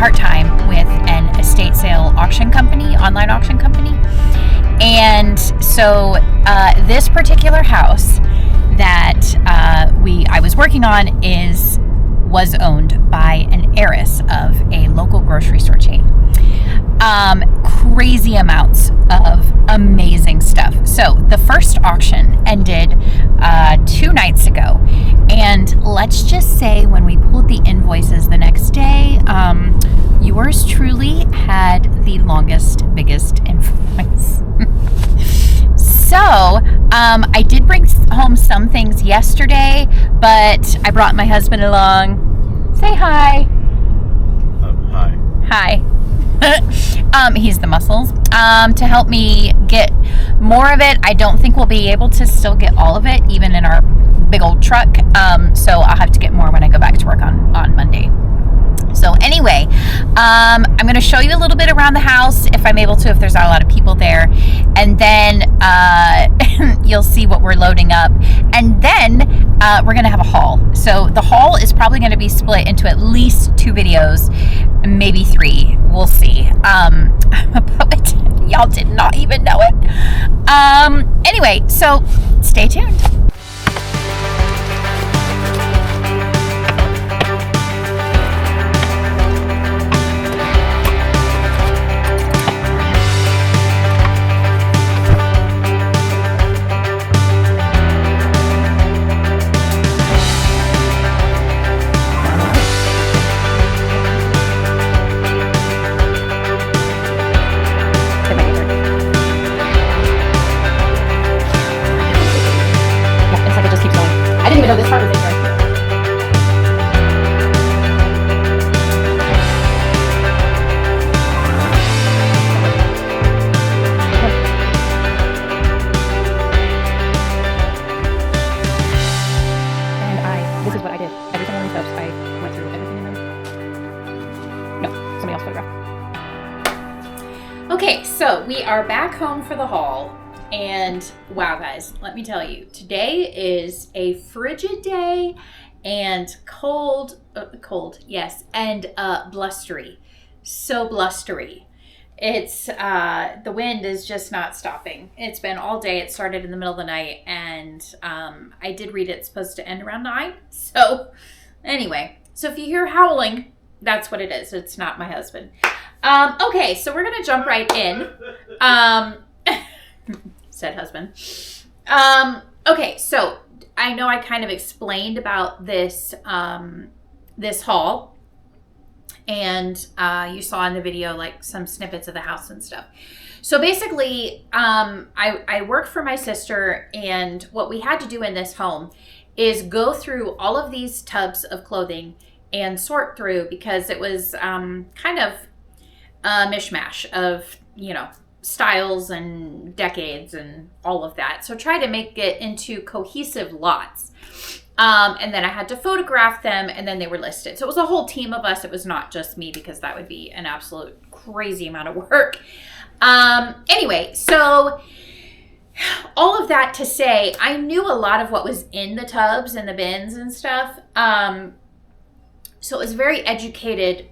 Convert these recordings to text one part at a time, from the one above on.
part-time with an estate sale auction company, online auction company. And so this particular house that I was working on was owned by an heiress of a local grocery store chain. Crazy amounts of amazing stuff. So the first auction ended 2 nights ago, and let's just say when we pulled the invoices the next day, yours truly had the longest, biggest invoice. So I did bring home some things yesterday, but I brought my husband along. Say hi. Hi. He's the muscles, to help me get more of it. I don't think we'll be able to still get all of it, even in our big old truck. So I'll have to get more when I go back to work on Monday. So anyway, I'm going to show you a little bit around the house if I'm able to, if there's not a lot of people there. And then you'll see what we're loading up. And then we're going to have a haul. So the haul is probably going to be split into at least 2 videos, maybe 3. We'll see. I'm a poet. Y'all did not even know it. Anyway, so stay tuned. No, this part was in here. And this is what I did. Every single one of these steps, I went through everything in them. No, somebody else photographed. Okay, so we are back home for the haul. And wow, guys, let me tell you, today is a frigid day and cold, yes, and blustery. So blustery. It's, the wind is just not stopping. It's been all day. It started in the middle of the night, and I did read it's supposed to end around 9. So anyway, so if you hear howling, that's what it is. It's not my husband. Okay, so we're going to jump right in. Said husband. Okay, so I know I kind of explained about this this haul, and you saw in the video like some snippets of the house and stuff. So basically, I work for my sister, and what we had to do in this home is go through all of these tubs of clothing and sort through, because it was kind of a mishmash of, styles and decades and all of that. So try to make it into cohesive lots. And then I had to photograph them, and then they were listed. So it was a whole team of us. It was not just me, because that would be an absolute crazy amount of work. Anyway, so all of that to say, I knew a lot of what was in the tubs and the bins and stuff. So it was a very educated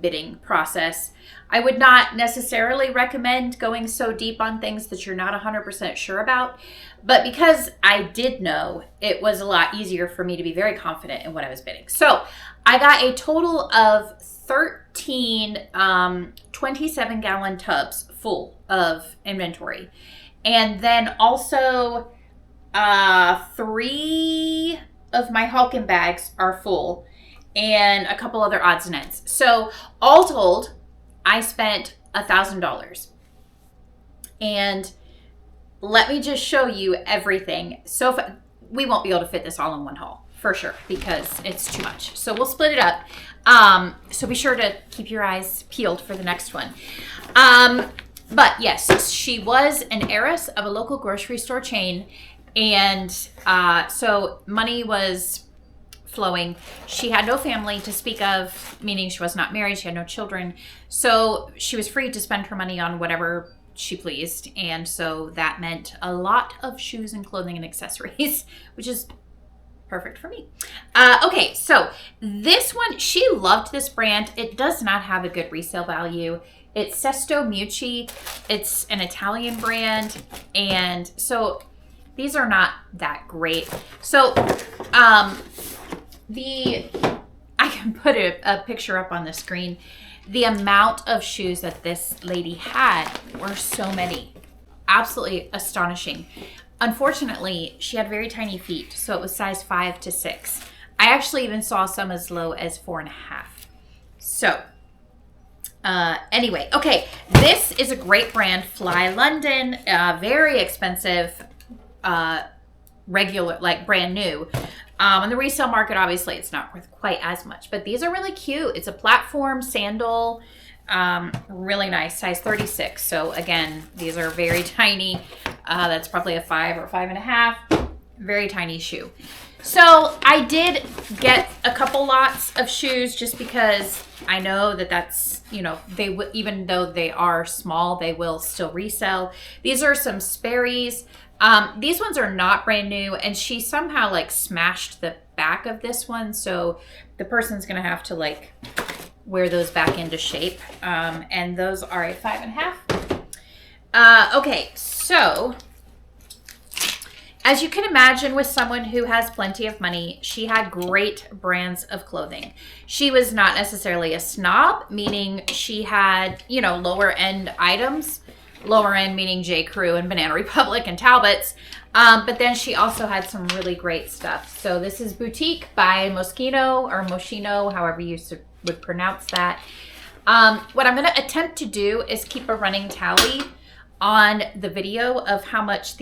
bidding process. I would not necessarily recommend going so deep on things that you're not 100% sure about, but because I did know, it was a lot easier for me to be very confident in what I was bidding. So I got a total of 13 27-gallon tubs full of inventory. And then also 3 of my Halkin bags are full, and a couple other odds and ends. So all told, I spent $1,000. And let me just show you everything. So we won't be able to fit this all in one haul, for sure, because it's too much. So we'll split it up. So be sure to keep your eyes peeled for the next one. But yes, she was an heiress of a local grocery store chain. And so money was flowing. She had no family to speak of, meaning she was not married. She had no children. So she was free to spend her money on whatever she pleased. And so that meant a lot of shoes and clothing and accessories, which is Perfect for me. Okay, so this one, she loved this brand. It does not have a good resale value. It's Sesto Mucci. It's an Italian brand. And so these are not that great. So I can put a picture up on the screen. The amount of shoes that this lady had were so many. Absolutely astonishing. Unfortunately, she had very tiny feet, so it was size 5 to 6. I actually even saw some as low as 4.5. So, anyway, okay, this is a great brand, Fly London, very expensive, regular, like brand new. On the resale market, obviously, it's not worth quite as much, but these are really cute. It's a platform sandal. Really nice, size 36. So again, these are very tiny. That's probably a 5 or 5.5. Very tiny shoe. So I did get a couple lots of shoes just because I know that that's, you know, even though they are small, they will still resell. These are some Sperry's. These ones are not brand new, and she somehow like smashed the back of this one. So the person's going to have to like wear those back into shape. And those are a 5.5. Okay, so as you can imagine, with someone who has plenty of money, she had great brands of clothing. She was not necessarily a snob, meaning she had, you know, lower end items. Lower end meaning J. Crew and Banana Republic and Talbots. But then she also had some really great stuff. So this is Boutique by Moschino or Moschino, however you would pronounce that. What I'm going to attempt to do is keep a running tally on the video of how much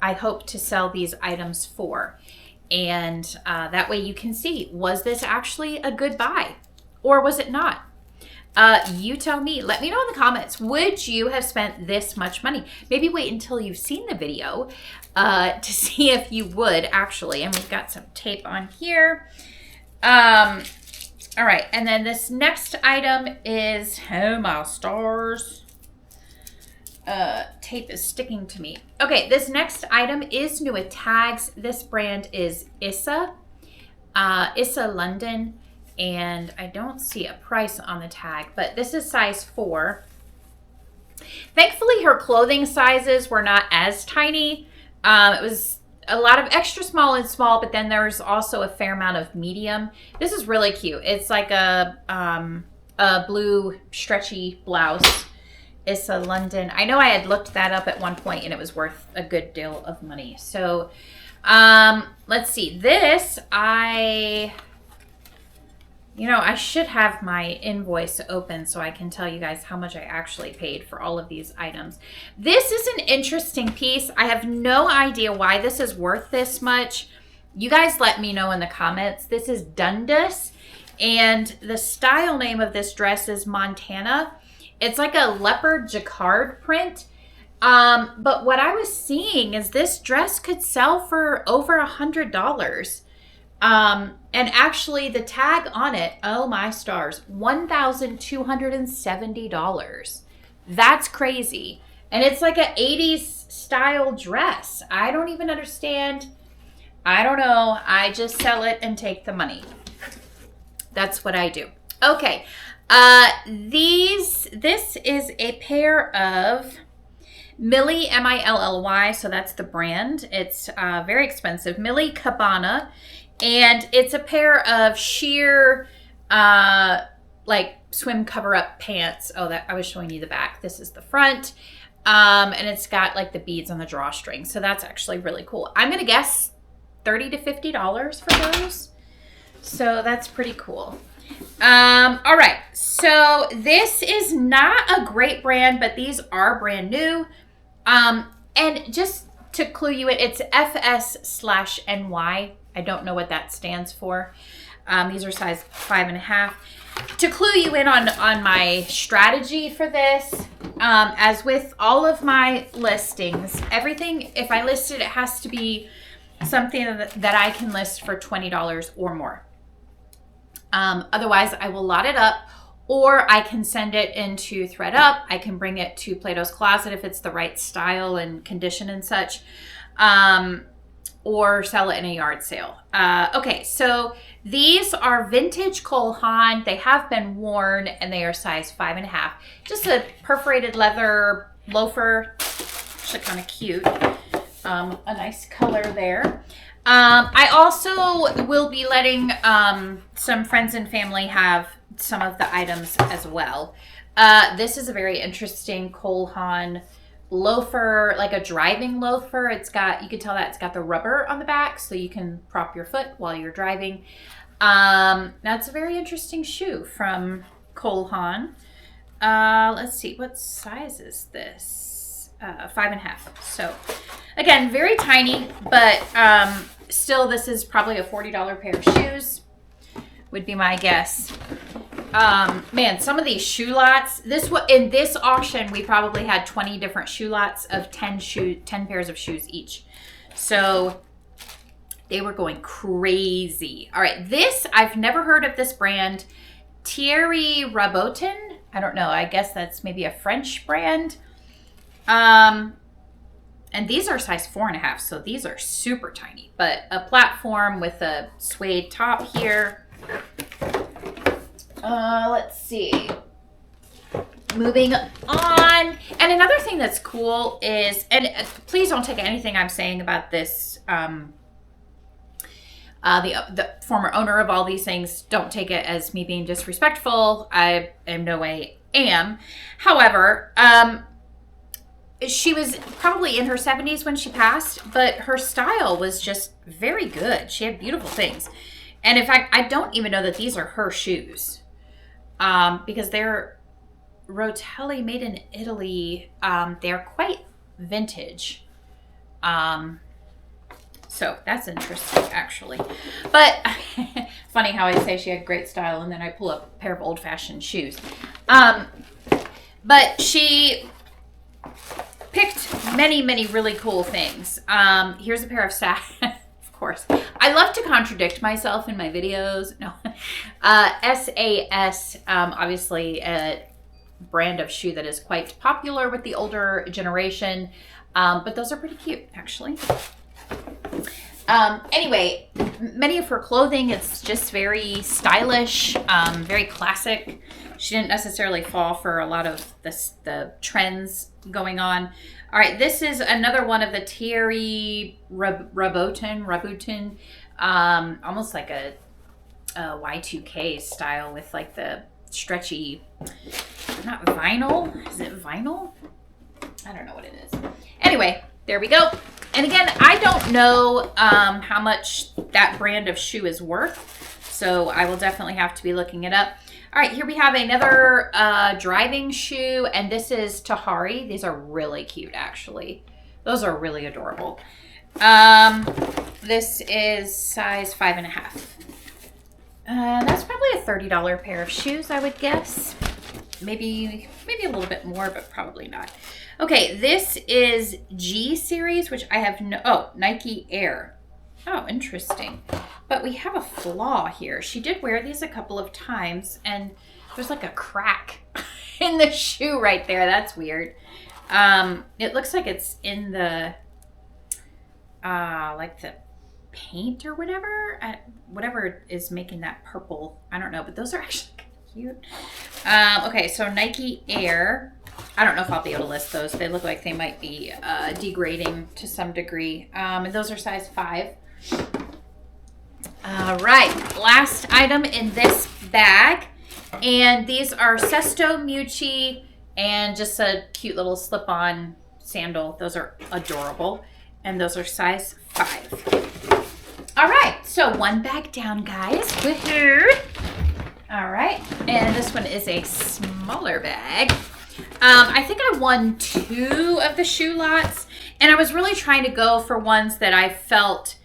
I hope to sell these items for. And that way you can see, was this actually a good buy or was it not? You tell me. Let me know in the comments. Would you have spent this much money? Maybe wait until you've seen the video to see if you would actually. And we've got some tape on here. All right. And then this next item is, oh my stars. Tape is sticking to me. Okay. This next item is new with tags. This brand is Issa. Issa London. And I don't see a price on the tag, but this is size 4. Thankfully, her clothing sizes were not as tiny. It was a lot of extra small and small, but then there's also a fair amount of medium. This is really cute. It's like a blue stretchy blouse. It's a London. I know I had looked that up at one point and it was worth a good deal of money. So let's see. This, you know, I should have my invoice open so I can tell you guys how much I actually paid for all of these items. This is an interesting piece. I have no idea why this is worth this much. You guys let me know in the comments. This is Dundas, and the style name of this dress is Montana. It's like a leopard jacquard print. But what I was seeing is this dress could sell for over $100. And actually the tag on it, oh my stars, $1,270. That's crazy. And it's like an 80s style dress. I don't even understand. I don't know. I just sell it and take the money. That's what I do. Okay. This is a pair of Millie, M-I-L-L-Y. So that's the brand. It's very expensive. Millie Cabana. And it's a pair of sheer, like swim cover-up pants. Oh, that I was showing you the back. This is the front. And it's got like the beads on the drawstring. So that's actually really cool. I'm going to guess $30 to $50 for those. So that's pretty cool. All right. So this is not a great brand, but these are brand new. And just to clue you in, it's FS/NY. I don't know what that stands for. These are size 5.5. To clue you in on my strategy for this, as with all of my listings, everything, if I list it, it has to be something that I can list for $20 or more. Otherwise, I will lot it up, or I can send it into ThredUp. I can bring it to Plato's Closet if it's the right style and condition and such. or sell it in a yard sale. Okay, so these are vintage Cole Haan. They have been worn and they are size 5.5. Just a perforated leather loafer. Actually kind of cute. A nice color there. I also will be letting some friends and family have some of the items as well. This is a very interesting Cole Haan loafer, like a driving loafer. It's got, you can tell that it's got the rubber on the back so you can prop your foot while you're driving. That's a very interesting shoe from Cole Haan. Let's see, what size is this? 5.5. So again, very tiny, but still this is probably a $40 pair of shoes, would be my guess. Man, some of these shoe lots, in this auction, we probably had 20 different shoe lots of 10 pairs of shoes each. So they were going crazy. All right, this, I've never heard of this brand, Thierry Rabotin. I don't know, I guess that's maybe a French brand. And these are size 4.5, so these are super tiny, but a platform with a suede top here. Let's see. Moving on. And another thing that's cool is, and please don't take anything I'm saying about this, the former owner of all these things, don't take it as me being disrespectful. I in no way am. However, she was probably in her 70s when she passed, but her style was just very good. She had beautiful things. And in fact, I don't even know that these are her shoes. Because they're Rotelli, made in Italy. They're quite vintage. So that's interesting, actually. But funny how I say she had great style and then I pull up a pair of old-fashioned shoes. But she picked many, many really cool things. Here's a pair of of course. I love to contradict myself in my videos. No. SAS, obviously a brand of shoe that is quite popular with the older generation. But those are pretty cute, actually. Anyway, many of her clothing, it's just very stylish, very classic. She didn't necessarily fall for a lot of the trends going on. All right, this is another one of the Thierry Rabotin, almost like a Y2K style with like the stretchy, not vinyl. Is it vinyl? I don't know what it is. Anyway, there we go. And again, I don't know how much that brand of shoe is worth, so I will definitely have to be looking it up. All right, here we have another driving shoe, and this is Tahari. These are really cute, actually. Those are really adorable. This is size 5.5. That's probably a $30 pair of shoes, I would guess. Maybe a little bit more, but probably not. Okay, this is G series, which I have Nike Air. Oh, interesting. But we have a flaw here. She did wear these a couple of times, and there's like a crack in the shoe right there. That's weird. It looks like it's in the, like the paint or whatever. Whatever is making that purple. I don't know, but those are actually cute. Okay, so Nike Air. I don't know if I'll be able to list those. They look like they might be degrading to some degree. And those are size 5. All right, last item in this bag. And these are Sesto Mucci and just a cute little slip-on sandal. Those are adorable. And those are size 5. All right, so one bag down, guys. Woohoo! All right, and this one is a smaller bag. I think I won 2 of the shoe lots, and I was really trying to go for ones that I felt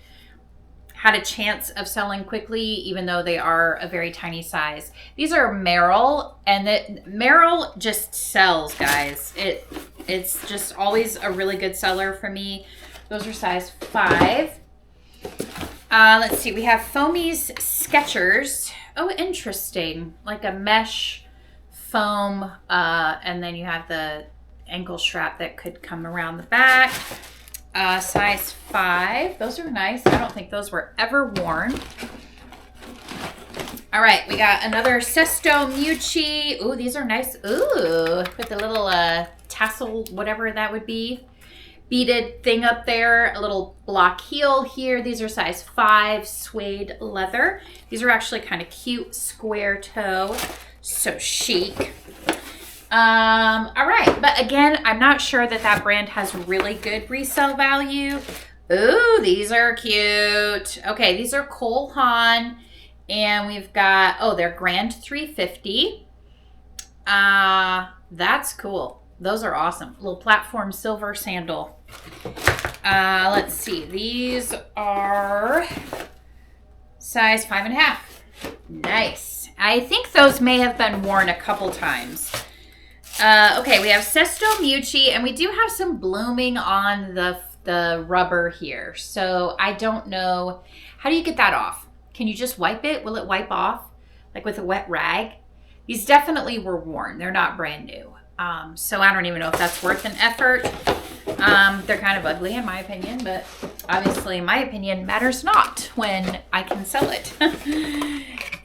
had a chance of selling quickly, even though they are a very tiny size. These are Merrell, and Merrell just sells, guys. It's just always a really good seller for me. Those are size 5. Let's see, we have Foamy's Skechers. Oh, interesting. Like a mesh foam, and then you have the ankle strap that could come around the back. Size 5. Those are nice. I don't think those were ever worn. All right, we got another Sesto Mucci. Ooh, these are nice. Ooh, with the little tassel, whatever that would be. Beaded thing up there. A little block heel here. These are size 5 suede leather. These are actually kind of cute. Square toe. So chic. All right, but again, I'm not sure that brand has really good resale value. Ooh, these are cute. Okay, these are Cole Haan. And we've got, oh, they're Grand 350. That's cool. Those are awesome. Little platform silver sandal. Let's see. These are size 5.5. Nice. I think those may have been worn a couple times. Okay, we have Sesto Mucci, and we do have some blooming on the rubber here. So I don't know. How do you get that off? Can you just wipe it? Will it wipe off? Like with a wet rag? These definitely were worn. They're not brand new. So I don't even know if that's worth an effort. They're kind of ugly in my opinion, but obviously my opinion matters not when I can sell it.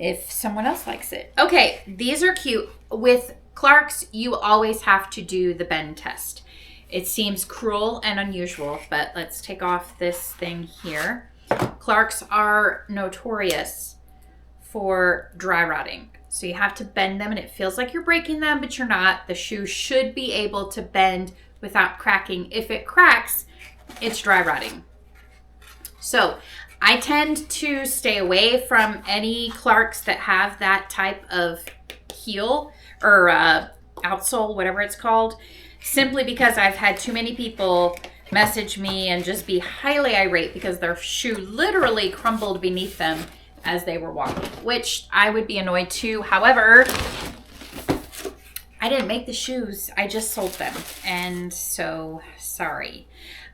If someone else likes it. Okay, these are cute. With Clarks, you always have to do the bend test. It seems cruel and unusual, but let's take off this thing here. Clarks are notorious for dry rotting. So you have to bend them and it feels like you're breaking them, but you're not. The shoe should be able to bend without cracking. If it cracks, it's dry rotting. So I tend to stay away from any Clarks that have that type of heel or outsole, whatever it's called, simply because I've had too many people message me and just be highly irate because their shoe literally crumbled beneath them as they were walking, which I would be annoyed too. However, I didn't make the shoes. I just sold them. And so sorry.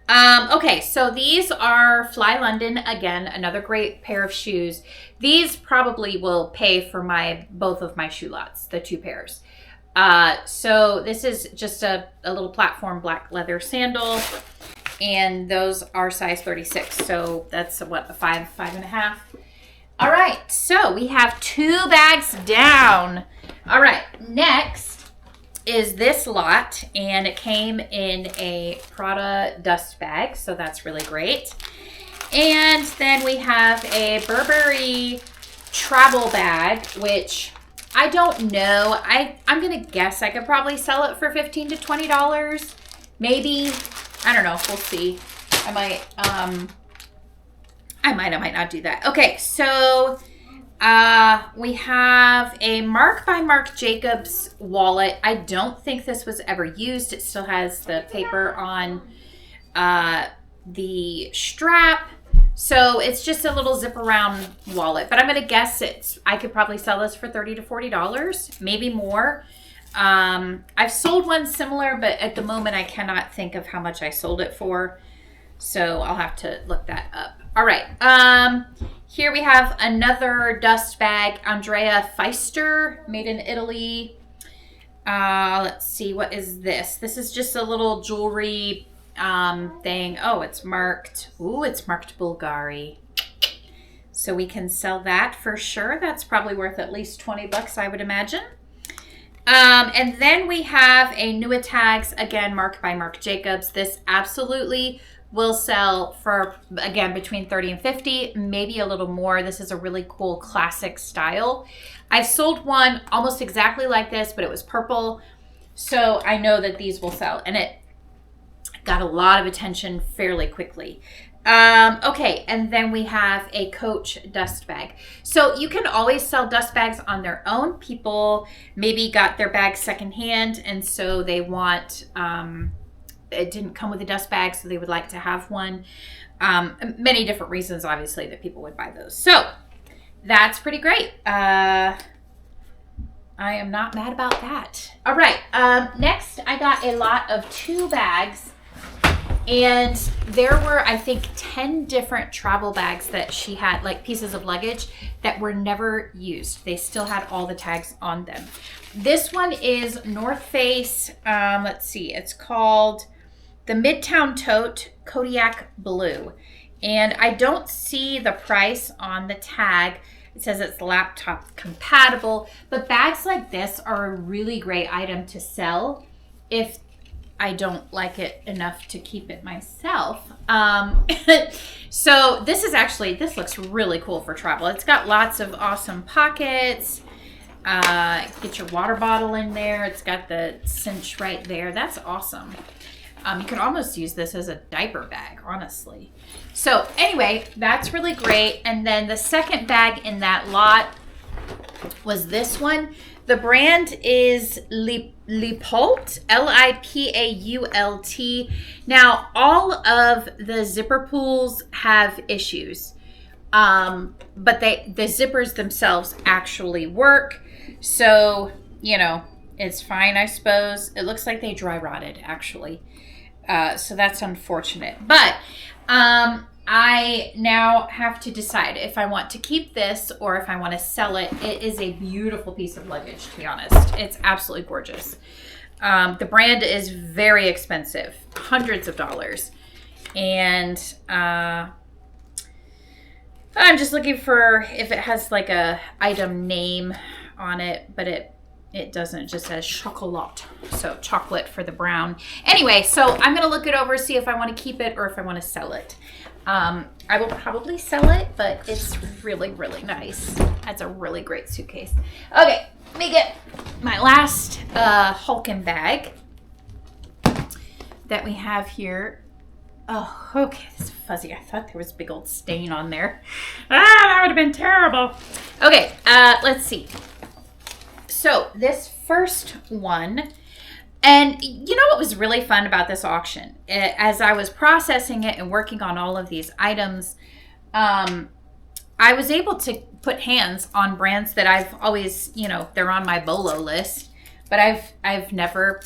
Okay, so these are Fly London. Again, another great pair of shoes. These probably will pay for both of my shoe lots, the 2 pairs. So this is just a little platform black leather sandal. And those are size 36. So that's what, a 5.5. All right, so we have 2 bags down. All right, next is this lot, and it came in a Prada dust bag, so that's really great. And then we have a Burberry travel bag, which I don't know. I'm gonna guess I could probably sell it for $15 to $20, maybe. I don't know. We'll see. I might not do that. Okay, so we have a Marc by Marc Jacobs wallet. I don't think this was ever used. It still has the paper on the strap. So it's just a little zip around wallet. But I'm going to guess I could probably sell this for $30 to $40, maybe more. I've sold one similar, but at the moment I cannot think of how much I sold it for. So I'll have to look that up. All right. Here we have another dust bag, Andrea Feister, made in Italy. Let's see, what is this? This is just a little jewelry thing. Oh, it's marked. Ooh, it's marked Bulgari. So we can sell that for sure. That's probably worth at least $20, I would imagine. And then we have a Nua Tags, again, Marc by Marc Jacobs. This absolutely will sell for, again, between $30 and $50, maybe a little more. This is a really cool classic style. I've sold one almost exactly like this, but it was purple. So I know that these will sell, and it got a lot of attention fairly quickly. Okay, and then we have a Coach dust bag. So you can always sell dust bags on their own. People maybe got their bags secondhand, and so they want, it didn't come with a dust bag, so they would like to have one. Many different reasons, obviously, that people would buy those. So that's pretty great. I am not mad about that. All right, next I got a lot of 2 bags. And there were, I think, 10 different travel bags that she had, like pieces of luggage that were never used. They still had all the tags on them. This one is North Face. Let's see. It's called the Midtown Tote Kodiak Blue. And I don't see the price on the tag. It says it's laptop compatible, but bags like this are a really great item to sell if I don't like it enough to keep it myself. So this looks really cool for travel. It's got lots of awesome pockets. Get your water bottle in there. It's got the cinch right there. That's awesome. You could almost use this as a diaper bag, honestly. So anyway, that's really great. And then the second bag in that lot was this one. The brand is Lipault, Lipault. Now, all of the zipper pulls have issues, but the zippers themselves actually work. So, you know, it's fine, I suppose. It looks like they dry rotted, actually. So that's unfortunate. But I now have to decide if I want to keep this or if I want to sell it. It is a beautiful piece of luggage, to be honest. It's absolutely gorgeous. The brand is very expensive, hundreds of dollars. And I'm just looking for if it has like a item name on it, but it doesn't. It just says chocolat. So chocolate for the brown. Anyway, so I'm going to look it over, see if I want to keep it or if I want to sell it. I will probably sell it, but it's really, really nice. That's a really great suitcase. Okay, let me get my last Hulkin bag that we have here. Oh, okay, it's fuzzy. I thought there was a big old stain on there. That would have been terrible. Okay, let's see. So this first one, and you know what was really fun about this auction? As I was processing it and working on all of these items, I was able to put hands on brands that I've always, you know, they're on my bolo list, but I've never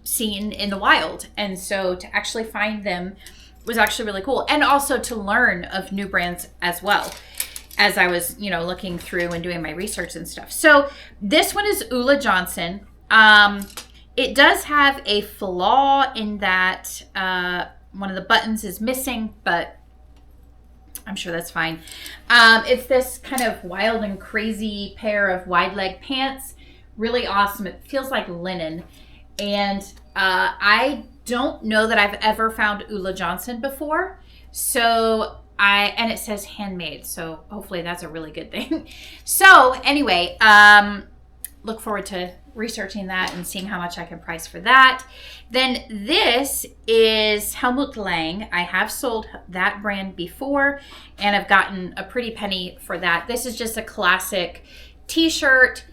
seen in the wild. And so to actually find them was actually really cool. And also to learn of new brands as well, as I was, you know, looking through and doing my research and stuff. So this one is Ulla Johnson. It does have a flaw in that one of the buttons is missing, but I'm sure that's fine. It's this kind of wild and crazy pair of wide leg pants. Really awesome. It feels like linen. And I don't know that I've ever found Ulla Johnson before. So and it says handmade. So hopefully that's a really good thing. So anyway, look forward to researching that and seeing how much I can price for that. Then this is Helmut Lang. I have sold that brand before and I've gotten a pretty penny for that. This is just a classic t-shirt.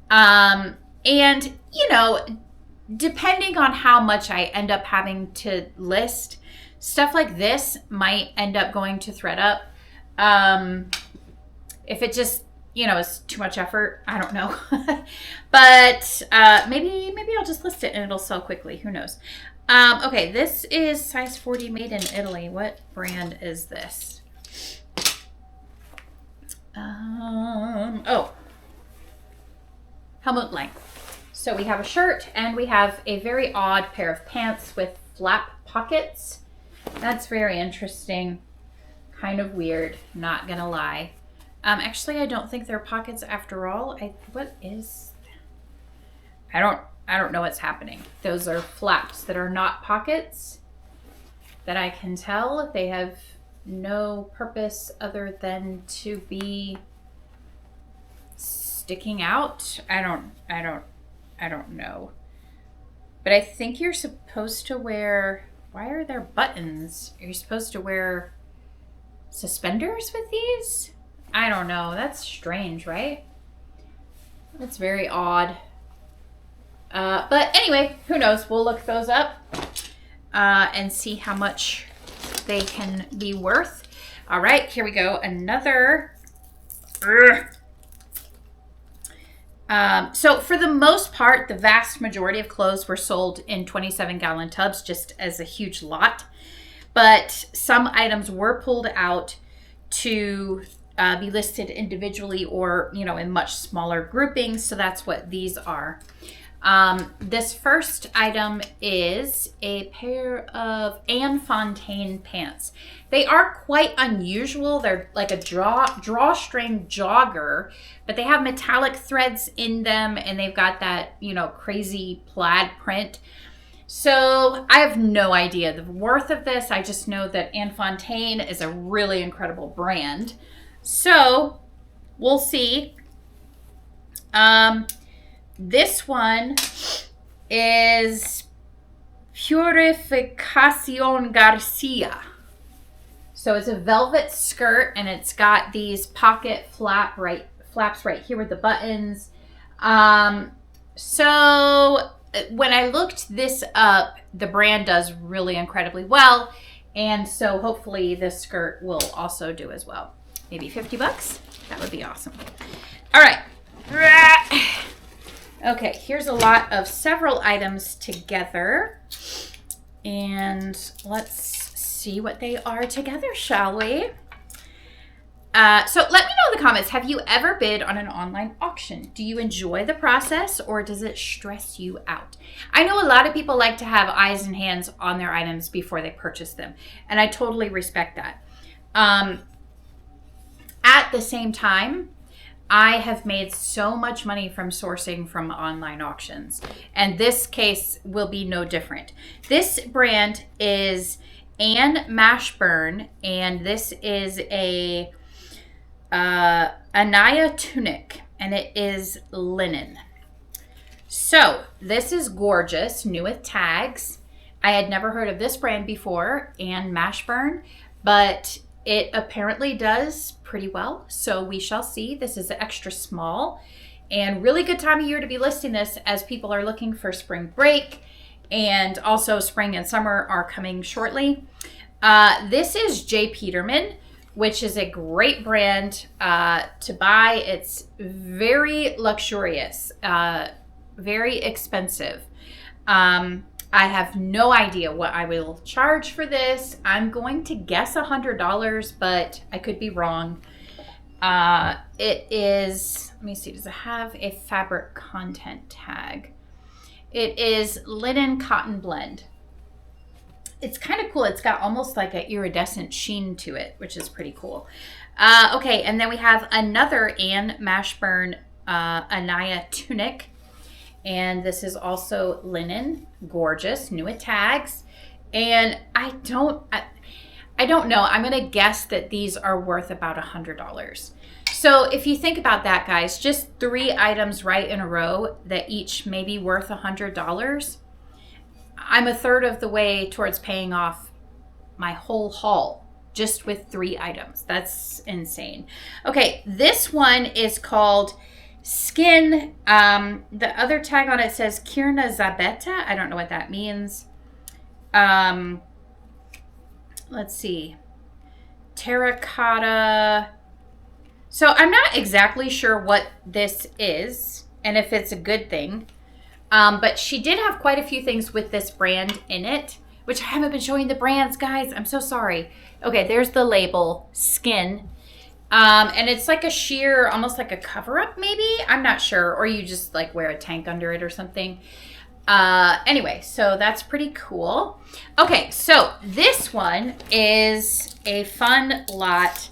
And you know, depending on how much I end up having to list, stuff like this might end up going to ThredUp. If it just, you know, it's too much effort, I don't know. But maybe I'll just list it and it'll sell quickly. Who knows? Okay, this is size 40 made in Italy. What brand is this? Oh, Helmut Lang. So we have a shirt and we have a very odd pair of pants with flap pockets. That's very interesting. Kind of weird, not gonna lie. Actually, I don't think they're pockets after all. What is? I don't know what's happening. Those are flaps that are not pockets. That I can tell. They have no purpose other than to be sticking out. I don't know. But I think you're supposed to wear. Why are there buttons? Are you supposed to wear suspenders with these? I don't know. That's strange, right? That's very odd. But anyway, who knows? We'll look those up and see how much they can be worth. All right, here we go. Another. So for the most part, the vast majority of clothes were sold in 27-gallon tubs, just as a huge lot. But some items were pulled out to be listed individually or, you know, in much smaller groupings. So that's what these are. This first item is a pair of Anne Fontaine pants. They are quite unusual. They're like a drawstring jogger, but they have metallic threads in them, and they've got that, you know, crazy plaid print. So I have no idea the worth of this. I just know that Anne Fontaine is a really incredible brand. So we'll see. This one is Purificación Garcia. So it's a velvet skirt, and it's got these pocket flaps right here with the buttons. So when I looked this up, the brand does really incredibly well. And so hopefully this skirt will also do as well. Maybe $50? That would be awesome. All right. Okay, here's a lot of several items together. And let's see what they are together, shall we? So let me know in the comments, have you ever bid on an online auction? Do you enjoy the process, or does it stress you out? I know a lot of people like to have eyes and hands on their items before they purchase them, and I totally respect that. At the same time, I have made so much money from sourcing from online auctions, and this case will be no different. This brand is Anne Mashburn, and this is a Anaya tunic, and it is linen. So this is gorgeous, new with tags. I had never heard of this brand before, Anne Mashburn, but it apparently does pretty well, so we shall see. This is extra small, and really good time of year to be listing this as people are looking for spring break, and also spring and summer are coming shortly. This is J. Peterman, which is a great brand to buy. It's very luxurious, very expensive. I have no idea what I will charge for this. I'm going to guess $100, but I could be wrong. It is, let me see, does it have a fabric content tag? It is linen cotton blend. It's kind of cool. It's got almost like an iridescent sheen to it, which is pretty cool. Okay, and then we have another Anne Mashburn Anaya tunic. And this is also linen, gorgeous, new with tags. And I don't know. I'm going to guess that these are worth about $100. So if you think about that, guys, just 3 items right in a row that each may be worth $100. I'm a third of the way towards paying off my whole haul just with 3 items. That's insane. Okay, this one is called Skin. The other tag on it says Kirna Zabeta. I don't know what that means. Let's see. Terracotta. So I'm not exactly sure what this is and if it's a good thing. But she did have quite a few things with this brand in it, which I haven't been showing the brands, guys. I'm so sorry. Okay, there's the label, Skin. And it's like a sheer, almost like a cover-up maybe? I'm not sure. Or you just like wear a tank under it or something. Anyway, so that's pretty cool. Okay, so this one is a fun lot.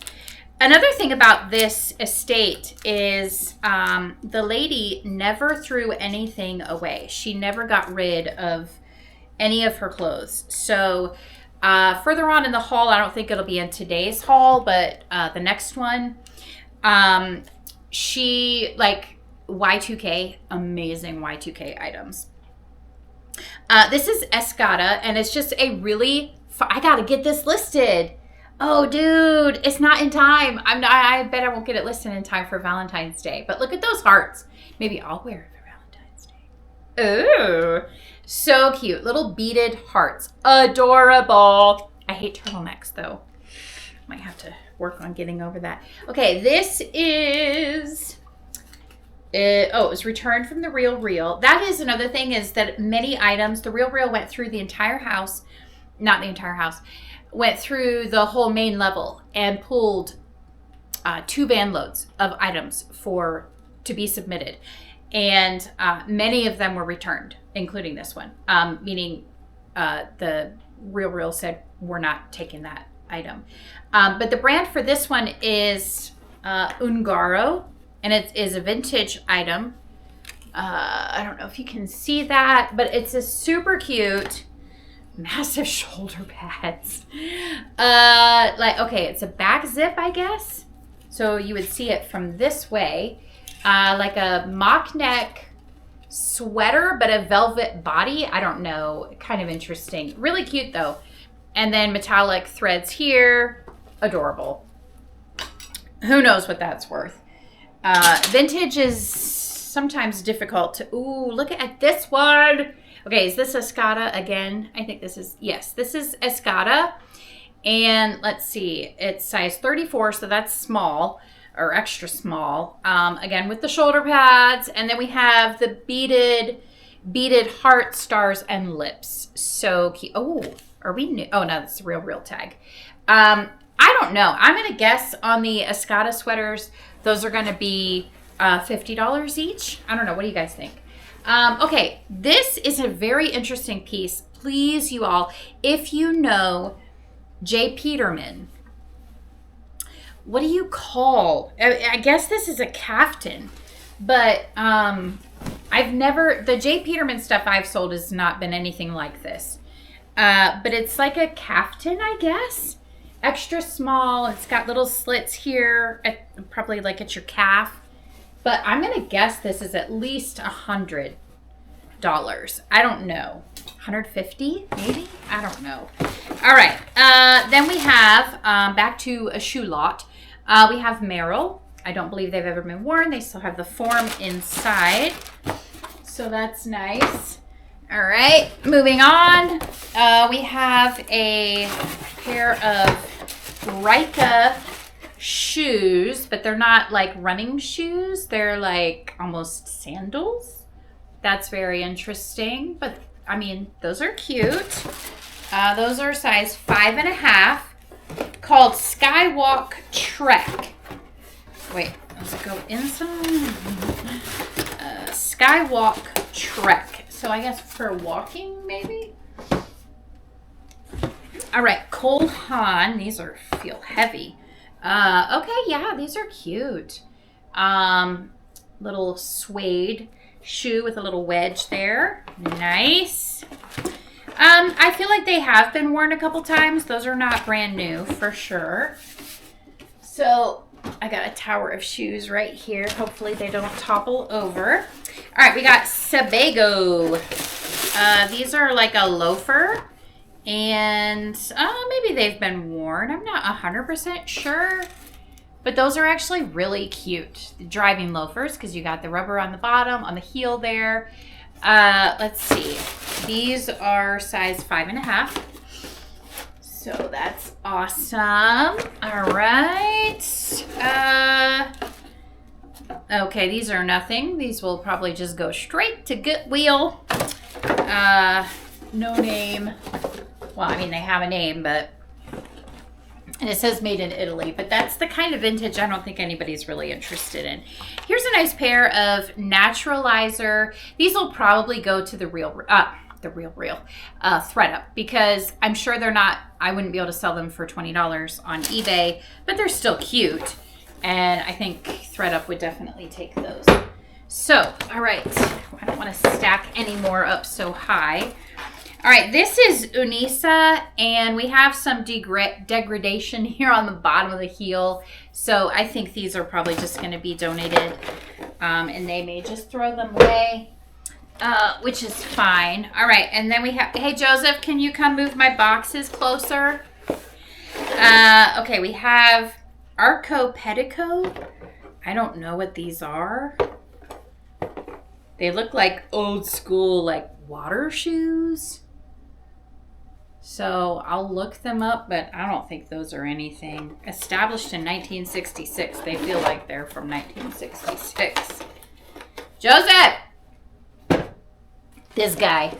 Another thing about this estate is the lady never threw anything away. She never got rid of any of her clothes. So further on in the haul, I don't think it'll be in today's haul, but the next one, she, like, Y2K, amazing Y2K items. This is Escada, and it's just a really, I gotta get this listed. Oh, dude, it's not in time. I bet I won't get it listed in time for Valentine's Day. But look at those hearts. Maybe I'll wear it for Valentine's Day. Ooh, so cute. Little beaded hearts. Adorable. I hate turtlenecks, though. Might have to work on getting over that. Okay, this is... it was returned from the Real. That is another thing, is that many items, the Real went through the entire house. Not the entire house. Went through the whole main level and pulled 2 van loads of items to be submitted. And many of them were returned, including this one, meaning the Real said, we're not taking that item. But the brand for this one is Ungaro, and it is a vintage item. I don't know if you can see that, but it's a super cute, massive shoulder pads. Okay, it's a back zip, I guess. So you would see it from this way. Like a mock neck sweater, but a velvet body. I don't know. Kind of interesting. Really cute, though. And then metallic threads here. Adorable. Who knows what that's worth. Vintage is sometimes difficult to... Ooh, look at this one. Okay, is this Escada again? I think this is... Yes, this is Escada. And let's see. It's size 34, so that's small. Or extra small. Again, with the shoulder pads. And then we have the beaded heart, stars, and lips. So cute. Oh, are we new? Oh, no, that's the real tag. I don't know. I'm going to guess on the Escada sweaters, those are going to be $50 each. I don't know. What do you guys think? Okay, this is a very interesting piece. Please, you all, if you know J. Peterman, what do you call? I guess this is a caftan, but the J. Peterman stuff I've sold has not been anything like this. But it's like a caftan, I guess. Extra small. It's got little slits here, probably like at your calf. But I'm going to guess this is at least $100. I don't know. 150 maybe? I don't know. All right. Then we have, back to a shoe lot. We have Merrill. I don't believe they've ever been worn. They still have the form inside. So that's nice. All right. Moving on. We have a pair of Rika shoes, but they're not like running shoes. They're like almost sandals. That's very interesting. But I mean, those are cute. Those are size 5.5, called Skywalk Trek. Wait, let's go inside. Skywalk Trek. So I guess for walking, maybe? All right, Cole Haan. These feel heavy. Okay, yeah, these are cute. Little suede shoe with a little wedge there. Nice. I feel like they have been worn a couple times. Those are not brand new for sure. So I got a tower of shoes right here. Hopefully they don't topple over. All right, we got Sebago. These are like a loafer. And maybe they've been worn. I'm not 100% sure. But those are actually really cute. The driving loafers, because you got the rubber on the bottom, on the heel there. Let's see. These are size 5.5. So that's awesome. All right. Okay, these are nothing. These will probably just go straight to Goodwill. No name. Well, I mean, they have a name, but... And it says made in Italy, but that's the kind of vintage I don't think anybody's really interested in. Here's a nice pair of Naturalizer. These will probably go to the real thread up, because I'm sure they're not, I wouldn't be able to sell them for $20 on eBay, but they're still cute. And I think thread up would definitely take those. So, all right, I don't want to stack any more up so high. All right, this is Unisa, and we have some degradation here on the bottom of the heel. So I think these are probably just going to be donated, and they may just throw them away, which is fine. All right, and then we have, hey, Joseph, can you come move my boxes closer? Okay, we have Arco Petticoat. I don't know what these are. They look like old school, like water shoes. So I'll look them up, but I don't think those are anything. Established in 1966. They feel like they're from 1966. Joseph! This guy.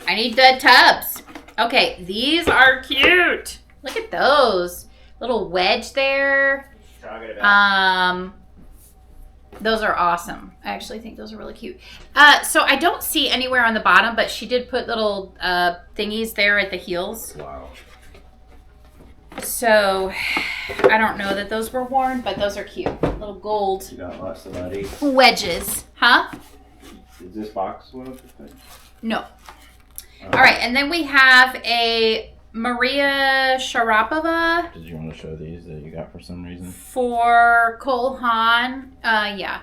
I need the tubs. Okay, these are cute. Look at those. Little wedge there. Those are awesome. I actually think those are really cute. So I don't see anywhere on the bottom, but she did put little thingies there at the heels. Wow. So I don't know that those were worn, but those are cute. Little gold You got lots of these. wedges. Huh? Is this box one of the things? No. All right, and then we have a Maria Sharapova. Did you want to show these that you got for some reason? For Cole Haan. Yeah.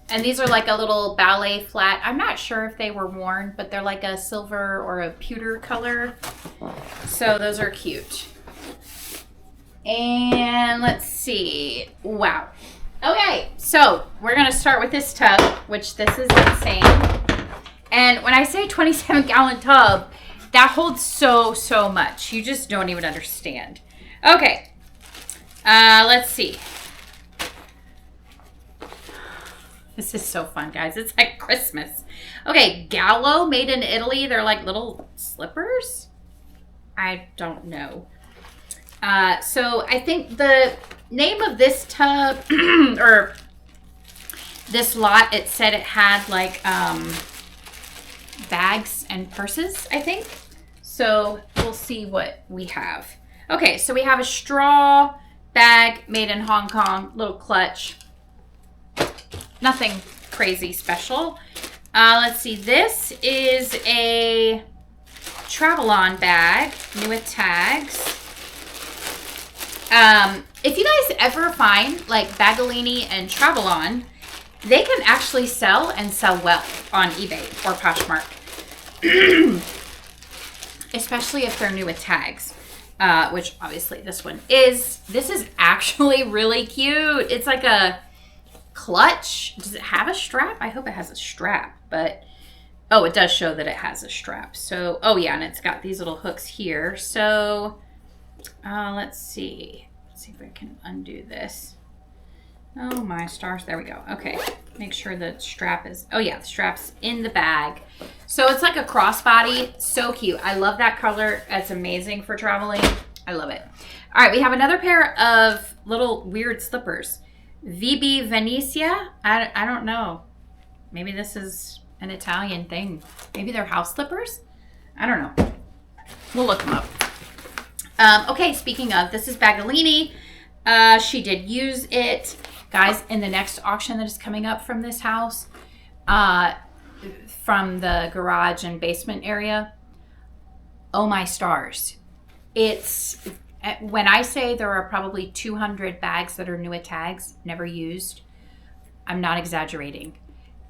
And these are like a little ballet flat. I'm not sure if they were worn, but they're like a silver or a pewter color. So those are cute. And let's see. Wow. Okay, so we're going to start with this tub, which this is insane. And when I say 27-gallon tub, that holds so much. You just don't even understand. Okay. Let's see. This is so fun, guys. It's like Christmas. Okay, Gallo, made in Italy. They're like little slippers. I don't know. So I think the name of this tub, or this lot, it said it had like bags and purses, I think. So we'll see what we have. Okay, so we have a straw bag made in Hong Kong, little clutch. Nothing crazy special. Let's see, this is a travel-on bag, new with tags. If you guys ever find like Bagolini and Travel-On, they can actually sell and sell well on eBay or Poshmark. Especially if they're new with tags, which obviously this one is. This is actually really cute. It's like a clutch. Does it have a strap? I hope it has a strap, but oh, it does show that it has a strap. So, oh yeah, and it's got these little hooks here. So, let's see. Let's see if I can undo this. Oh my stars. There we go. Okay. Make sure the strap is, oh yeah, the strap's in the bag. So it's like a crossbody. So cute. I love that color. It's amazing for traveling. I love it. All right. We have another pair of little weird slippers. VB Venezia. I don't know. Maybe this is an Italian thing. Maybe they're house slippers. I don't know. We'll look them up. Okay. Speaking of, this is Bagolini. She did use it. Guys, in the next auction that is coming up from this house, from the garage and basement area, oh my stars. It's, when I say there are probably 200 bags that are new at tags, never used, I'm not exaggerating.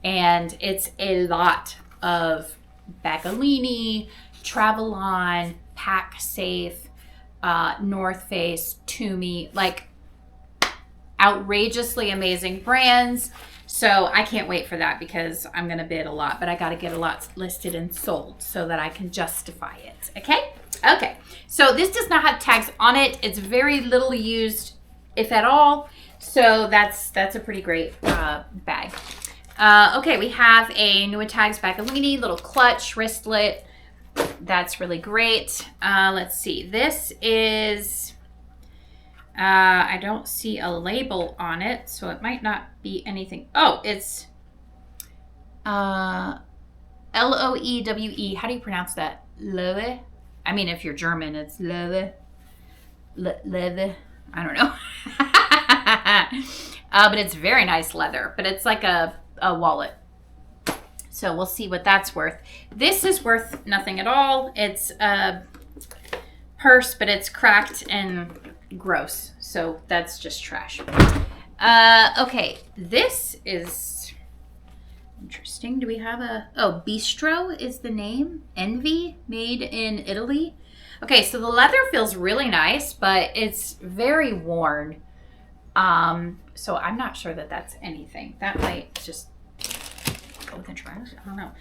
And it's a lot of Bagolini, Travel-On, Pack Safe, North Face, Tumi, like outrageously amazing brands. So I can't wait for that because I'm going to bid a lot, but I got to get a lot listed and sold so that I can justify it. Okay. Okay. So this does not have tags on it. It's very little used, if at all. So that's a pretty great bag. Okay. We have a new tags Bagolini, little clutch, wristlet. That's really great. Let's see. This is, I don't see a label on it, so it might not be anything. Oh, it's Loewe. How do you pronounce that? Loewe? I mean, if you're German, it's Loewe. Loewe. I don't know. But it's very nice leather, but it's like a wallet. So we'll see what that's worth. This is worth nothing at all. It's a purse, but it's cracked and gross. So that's just trash. Okay, this is interesting. Do we have a, oh, Bistro is the name. Envy, made in Italy. Okay, so the leather feels really nice, but it's very worn. So I'm not sure that that's anything. That might just go with the trash. I don't know.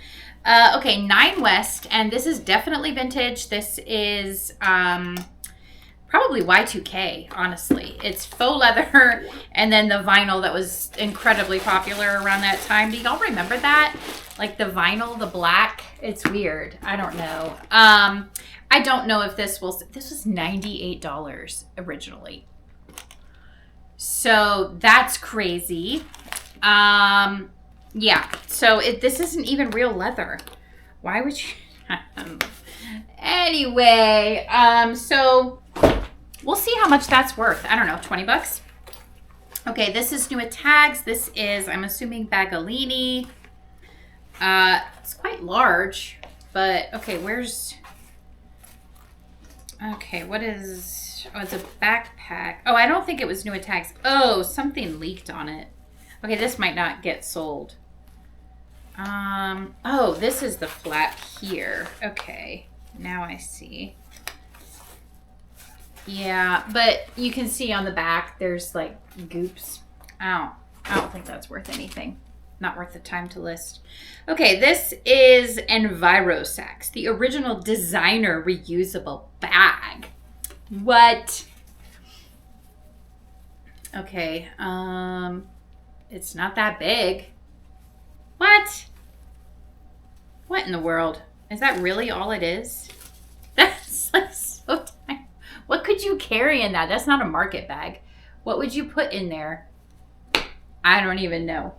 Okay, 9 West, and this is definitely vintage. This is probably Y2K, honestly. It's faux leather, and then the vinyl that was incredibly popular around that time. Do y'all remember that? Like the vinyl, the black. It's weird. I don't know. I don't know if this was $98 originally. So that's crazy. Yeah, so this isn't even real leather. Why would you? Anyway, so we'll see how much that's worth. I don't know, 20 bucks. Okay, this is new at tags. This is, I'm assuming, Bagolini. It's quite large, but okay, okay, what is, oh, it's a backpack. Oh, I don't think it was new at tags. Oh, something leaked on it. Okay, this might not get sold. Oh, this is the flap here. Okay, now I see. Yeah, but you can see on the back there's like goops. I don't think that's worth anything. Not worth the time to list. Okay, this is Envirosax, the original designer reusable bag. What? Okay, it's not that big. What? What in the world? Is that really all it is? That's like so tiny. What could you carry in that? That's not a market bag. What would you put in there? I don't even know.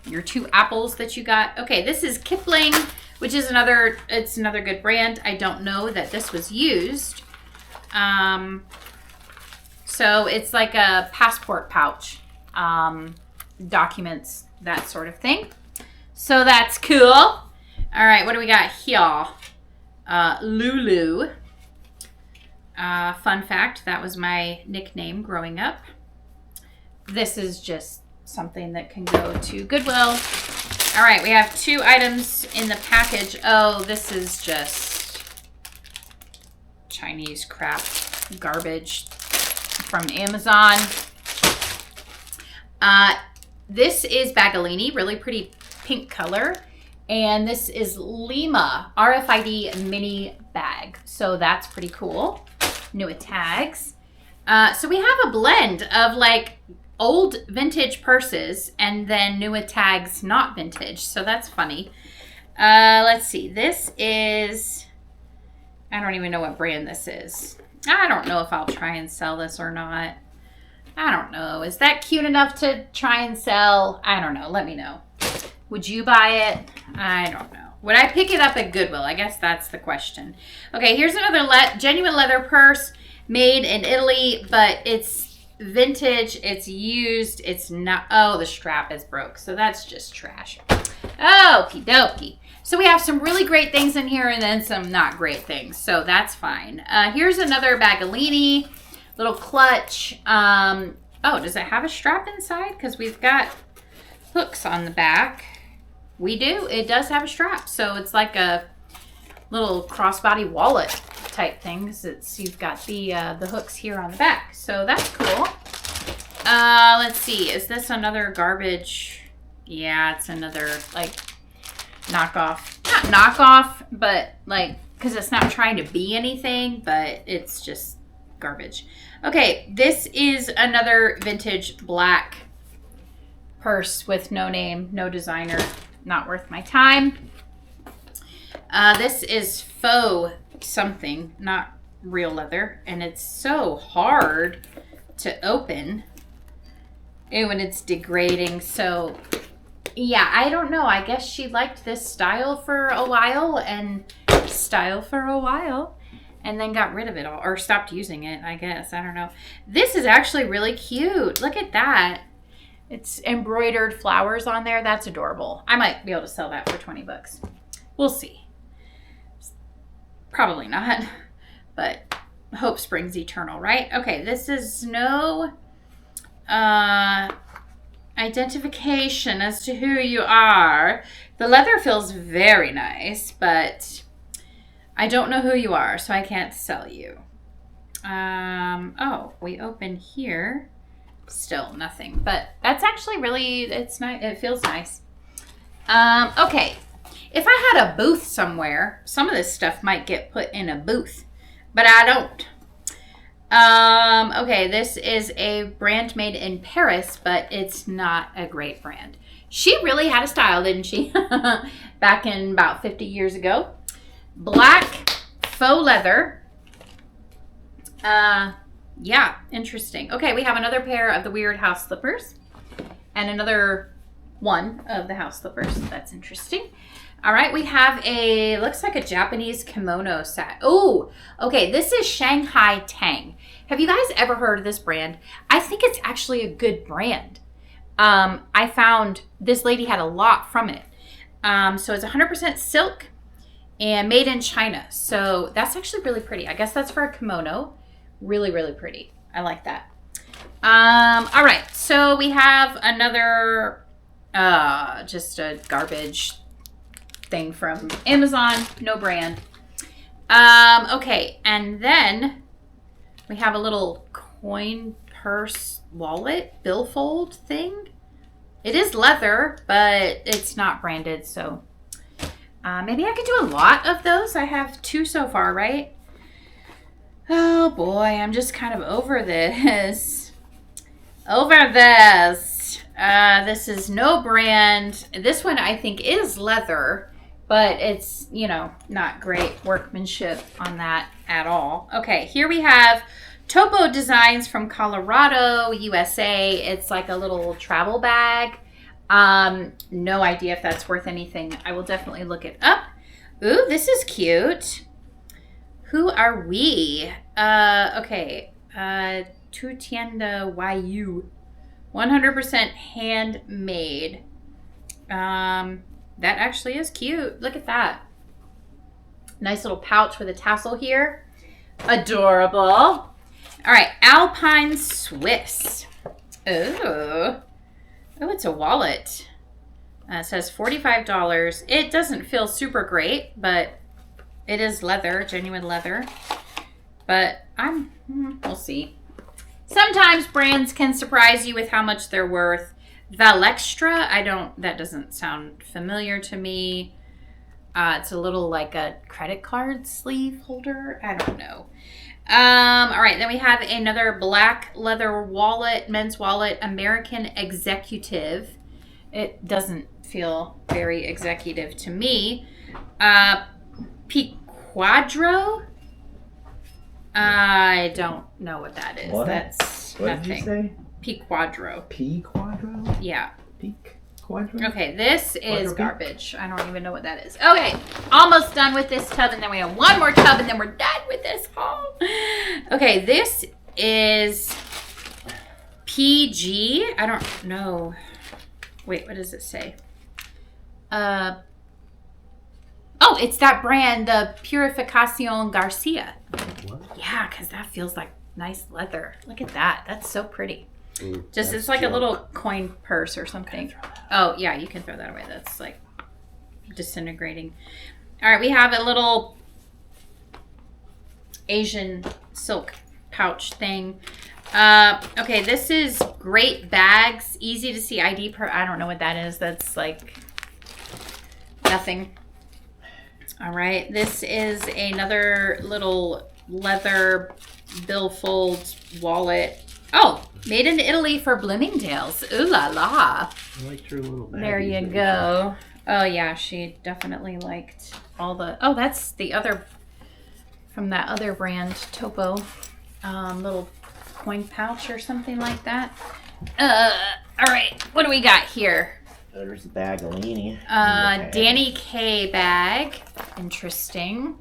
Your 2 apples that you got. Okay, this is Kipling, which is another good brand. I don't know that this was used. So it's like a passport pouch, documents, that sort of thing. So that's cool. All right, what do we got here? Lulu. Fun fact, that was my nickname growing up. This is just something that can go to Goodwill. All right, we have 2 items in the package. Oh, this is just Chinese crap, garbage from Amazon. This is Bagolini, really pretty pink color. And this is Lima RFID mini bag. So that's pretty cool. New at tags. So we have a blend of like old vintage purses and then new at tags not vintage. So that's funny. Let's see. This is, I don't even know what brand this is. I don't know if I'll try and sell this or not. I don't know. Is that cute enough to try and sell? I don't know. Let me know. Would you buy it? I don't know. Would I pick it up at Goodwill? I guess that's the question. Okay, here's another genuine leather purse made in Italy, but it's vintage. It's used. It's not. Oh, the strap is broke. So that's just trash. Okie dokie. So we have some really great things in here and then some not great things. So that's fine. Here's another Bagolini little clutch. Oh, does it have a strap inside? Because we've got hooks on the back. We do. It does have a strap. So it's like a little crossbody wallet type thing. You've got the hooks here on the back. So that's cool. Let's see. Is this another garbage? Yeah, it's another like knockoff. Not knockoff, but like, because it's not trying to be anything, but it's just garbage. Okay, this is another vintage black purse with no name, no designer. Not worth my time. This is faux something, not real leather, and it's so hard to open. Ew, and it's degrading. So yeah, I don't know. I guess she liked this style for a while and then got rid of it all, or stopped using it, I guess. I don't know. This is actually really cute. Look at that. It's embroidered flowers on there. That's adorable. I might be able to sell that for 20 bucks. We'll see. Probably not, but hope springs eternal, right? Okay, this is no identification as to who you are. The leather feels very nice, but I don't know who you are, so I can't sell you. Oh, we open here. Still nothing, but that's actually really, it's nice. It feels nice. Okay. If I had a booth somewhere, some of this stuff might get put in a booth, but I don't. Okay, this is a brand made in Paris, but it's not a great brand. She really had a style, didn't she? Back in about 50 years ago. Black faux leather. Yeah, interesting. Okay, we have another pair of the Weird House slippers and another one of the house slippers. That's interesting. All right, we have looks like a Japanese kimono set. Oh, okay, this is Shanghai Tang. Have you guys ever heard of this brand? I think it's actually a good brand. I found this lady had a lot from it. So it's 100% silk and made in China. So that's actually really pretty. I guess that's for a kimono. Really, really pretty. I like that. All right, so we have another, just a garbage thing from Amazon, no brand. Okay, and then we have a little coin purse wallet billfold thing. It is leather, but it's not branded, so maybe I could do a lot of those. I have 2 so far, right? Oh boy, I'm just kind of over this. This is no brand. This one I think is leather, but it's, you know, not great workmanship on that at all. Okay, here we have Topo Designs from Colorado, USA. It's like a little travel bag. No idea if that's worth anything. I will definitely look it up. Ooh, this is cute. Who are we? Okay. Tu Tienda YU. 100% handmade. That actually is cute. Look at that. Nice little pouch with a tassel here. Adorable. All right, Alpine Swiss. Oh, it's a wallet. It says $45. It doesn't feel super great, but it is leather, genuine leather. But we'll see. Sometimes brands can surprise you with how much they're worth. Valextra, that doesn't sound familiar to me. It's a little like a credit card sleeve holder. I don't know. All right, then we have another black leather wallet, men's wallet, American Executive. It doesn't feel very executive to me. Piquadro. I don't know what that is. What? That's what nothing. Did you say? Piquadro. Piquadro? Yeah. Piquadro? Okay, this is garbage. I don't even know what that is. Okay, almost done with this tub, and then we have one more tub, and then we're done with this haul. Okay, this is PG. I don't know. Wait, what does it say? Oh, it's that brand, the Purificación Garcia. What? Yeah, because that feels like nice leather. Look at that. That's so pretty. Just it's like junk. a little coin purse or something. Oh, yeah, you can throw that away. That's like disintegrating. All right, we have a little Asian silk pouch thing. Okay, this is great bags. Easy to see ID I don't know what that is. That's like nothing. All right, this is another little leather billfold wallet. Oh, made in Italy for Bloomingdale's. Ooh la la. I liked your little bag. There you go. Oh yeah, she definitely liked all the. Oh, that's the other from that other brand, Topo. Little coin pouch or something like that. All right, what do we got here? There's a Bagalini. Danny K bag. Interesting.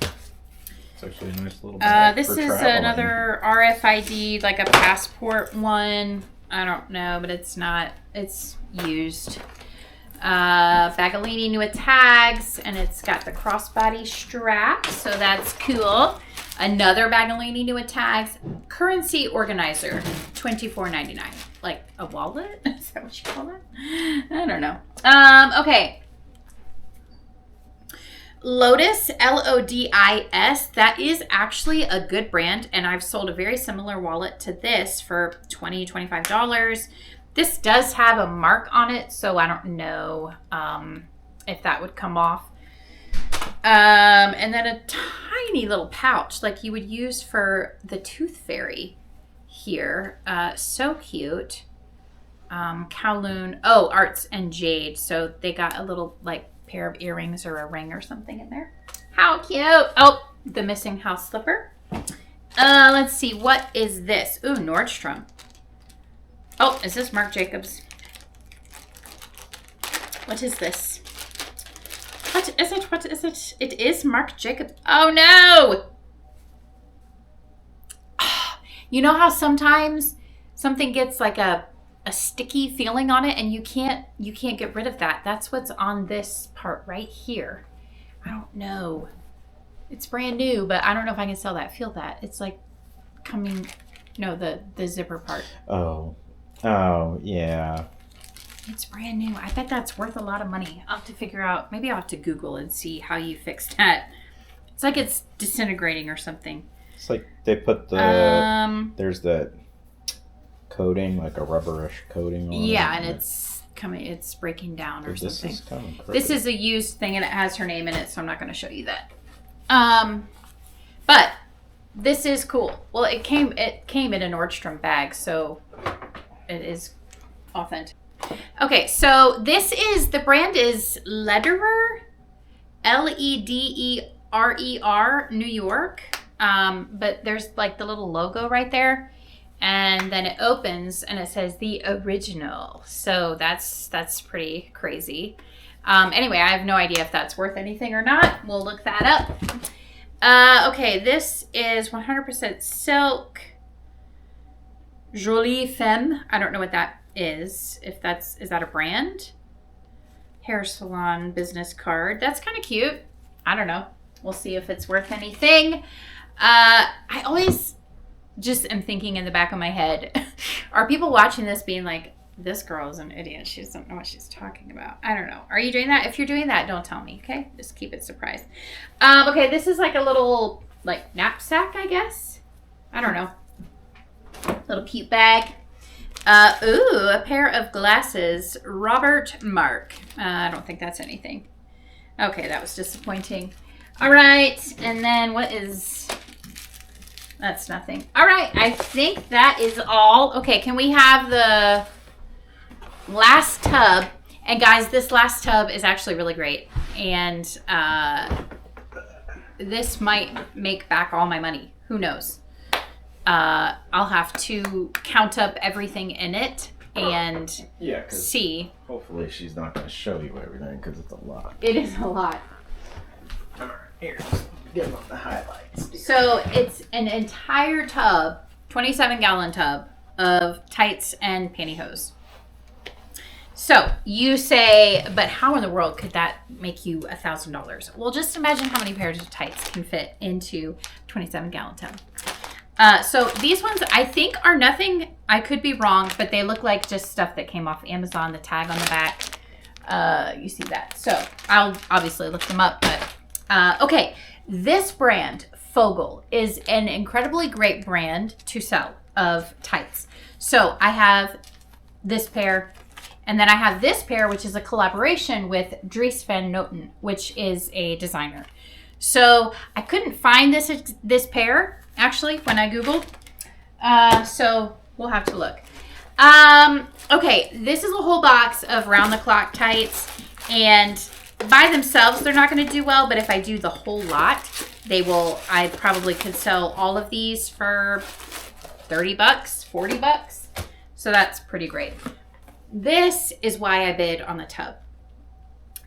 It's actually a nice little bag. This for is traveling. another RFID, like a passport one. I don't know, but it's not. It's used. Bagalini new tags, and it's got the crossbody strap, so that's cool. Another Bagalini new tags. Currency organizer, $24.99. Like a wallet? Is that what you call that? I don't know. Okay. Lotus, Lodis. That is actually a good brand, and I've sold a very similar wallet to this for $20, $25. This does have a mark on it, so I don't know if that would come off. And then a tiny little pouch like you would use for the Tooth Fairy here. So cute. Kowloon. Oh, Arts and Jade. So they got a little like pair of earrings or a ring or something in there. How cute. Oh, the missing house slipper. Let's see. What is this? Ooh, Nordstrom. Oh, is this Marc Jacobs? What is this? What is it? What is it? It is Marc Jacobs. Oh no! You know how sometimes something gets like a sticky feeling on it and you can't get rid of that. That's what's on this part right here. I don't know. It's brand new, but I don't know if I can sell that. Feel that. It's like coming, no, the zipper part. Oh, yeah. It's brand new. I bet that's worth a lot of money. I'll have to figure out, maybe I'll have to Google and see how you fixed that. It's like it's disintegrating or something. It's like they put the, there's that coating, like a rubberish coating on it. Yeah, and it's breaking down or something. This is kind of crooked. This is a used thing and it has her name in it, so I'm not going to show you that. But this is cool. Well, it came in a Nordstrom bag, so it is authentic. Okay, so the brand is Lederer, Lederer, New York. But there's like the little logo right there, and then it opens and it says the original. So that's pretty crazy. Anyway, I have no idea if that's worth anything or not. We'll look that up. Okay, this is 100% silk. Jolie Femme. I don't know what that is. Is that a brand? Hair salon business card. That's kind of cute. I don't know. We'll see if it's worth anything. I always just am thinking in the back of my head, are people watching this being like, this girl is an idiot. She doesn't know what she's talking about. I don't know. Are you doing that? If you're doing that, don't tell me, okay? Just keep it surprise. Okay, this is like a little, like, knapsack, I guess. I don't know. Little cute bag. Ooh, a pair of glasses. Robert Mark. I don't think that's anything. Okay, that was disappointing. All right, and then what is... That's nothing. All right, I think that is all. Okay, can we have the last tub? And guys, this last tub is actually really great. And this might make back all my money. Who knows? I'll have to count up everything in it and see. Hopefully she's not going to show you everything because it's a lot. It is a lot. All right, here. Get on the highlights. So it's an entire tub, 27-gallon tub of tights and pantyhose. So you say, but how in the world could that make you $1,000? Well, just imagine how many pairs of tights can fit into a 27-gallon tub. So these ones I think are nothing. I could be wrong, but they look like just stuff that came off Amazon, the tag on the back. You see that. So I'll obviously look them up, but okay. This brand, Fogel, is an incredibly great brand to sell of tights. So I have this pair, and then I have this pair, which is a collaboration with Dries Van Noten, which is a designer. So I couldn't find this pair, actually, when I Googled. So we'll have to look. Okay, this is a whole box of round-the-clock tights, and by themselves, they're not going to do well, but if I do the whole lot, they will. I probably could sell all of these for $30, $40. So that's pretty great. This is why I bid on the tub.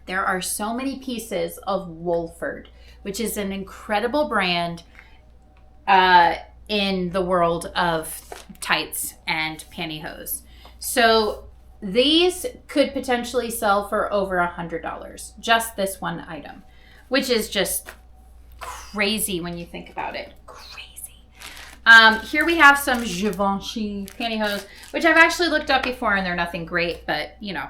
There are so many pieces of Wolford, which is an incredible brand in the world of tights and pantyhose. So these could potentially sell for over $100, just this one item, which is just crazy when you think about it. Crazy. Here we have some Givenchy pantyhose, which I've actually looked up before, and they're nothing great, but you know.